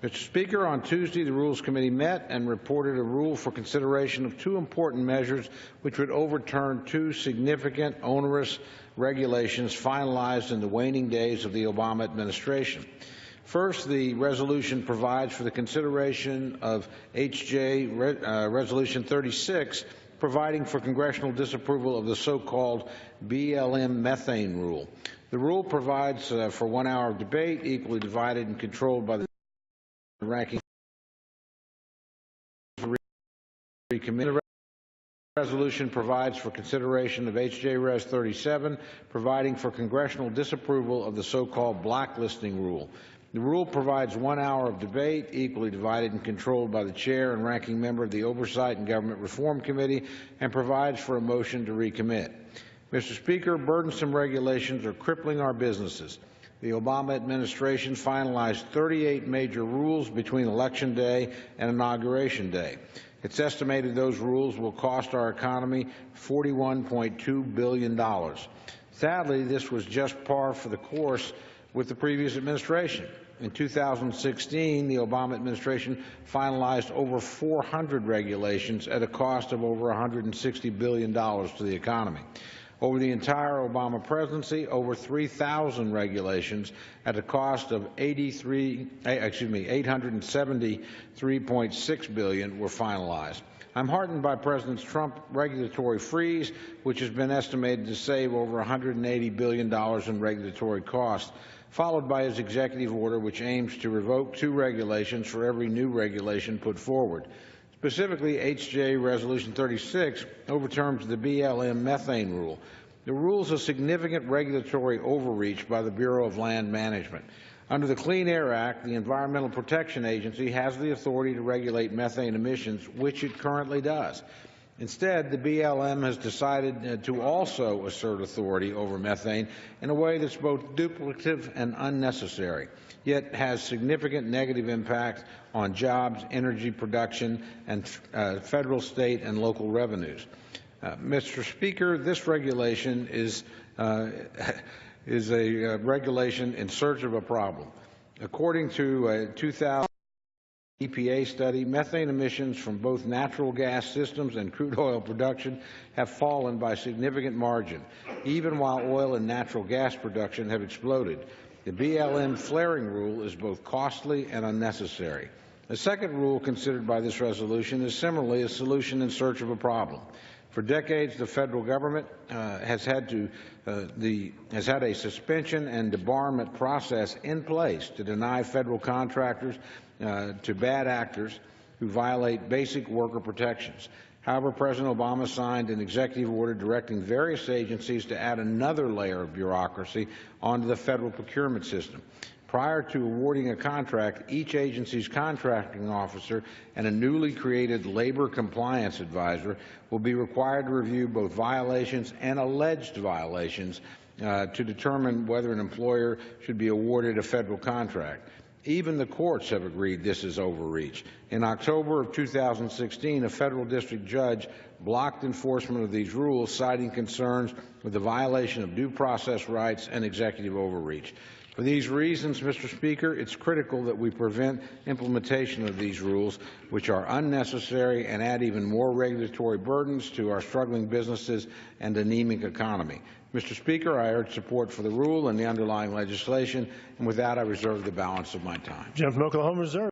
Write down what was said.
Mr. Speaker, on Tuesday, the Rules Committee met and reported a rule for consideration of two important measures which would overturn two significant onerous regulations finalized in the waning days of the Obama administration. First, the resolution provides for the consideration of Resolution 36, providing for congressional disapproval of the so-called BLM methane rule. The rule provides for 1 hour of debate, equally divided and controlled by the ranking committee. The resolution provides for consideration of H.J.Res 37, providing for congressional disapproval of the so-called blacklisting rule. The rule provides 1 hour of debate, equally divided and controlled by the chair and ranking member of the Oversight and Government Reform Committee, and provides for a motion to recommit. Mr. Speaker, burdensome regulations are crippling our businesses. The Obama administration finalized 38 major rules between Election Day and Inauguration Day. It's estimated those rules will cost our economy $41.2 billion. Sadly, this was just par for the course with the previous administration. In 2016, the Obama administration finalized over 400 regulations at a cost of over $160 billion to the economy. Over the entire Obama presidency, over 3,000 regulations at a cost of $873.6 billion were finalized. I'm heartened by President Trump's regulatory freeze, which has been estimated to save over $180 billion in regulatory costs, followed by his executive order, which aims to revoke 2 regulations for every new regulation put forward. Specifically, H.J. Resolution 36 overturns the BLM methane rule. The rule is a significant regulatory overreach by the Bureau of Land Management. Under the Clean Air Act, the Environmental Protection Agency has the authority to regulate methane emissions, which it currently does. Instead, the BLM has decided to also assert authority over methane in a way that's both duplicative and unnecessary, yet has significant negative impact on jobs, energy production, and federal, state, and local revenues. Mr. Speaker, this regulation is a regulation in search of a problem. According to a 2000 EPA study, methane emissions from both natural gas systems and crude oil production have fallen by a significant margin, even while oil and natural gas production have exploded. The BLM flaring rule is both costly and unnecessary. The second rule considered by this resolution is similarly a solution in search of a problem. For decades, the federal government has had a suspension and debarment process in place to deny federal contractors to bad actors who violate basic worker protections. However, President Obama signed an executive order directing various agencies to add another layer of bureaucracy onto the federal procurement system. Prior to awarding a contract, each agency's contracting officer and a newly created labor compliance advisor will be required to review both violations and alleged violations to determine whether an employer should be awarded a federal contract. Even the courts have agreed this is overreach. In October of 2016, a federal district judge blocked enforcement of these rules, citing concerns with the violation of due process rights and executive overreach. For these reasons, Mr. Speaker, it's critical that we prevent implementation of these rules, which are unnecessary and add even more regulatory burdens to our struggling businesses and anemic economy. Mr. Speaker, I urge support for the rule and the underlying legislation, and with that, I reserve the balance of my time. Gentleman from Oklahoma Reserve.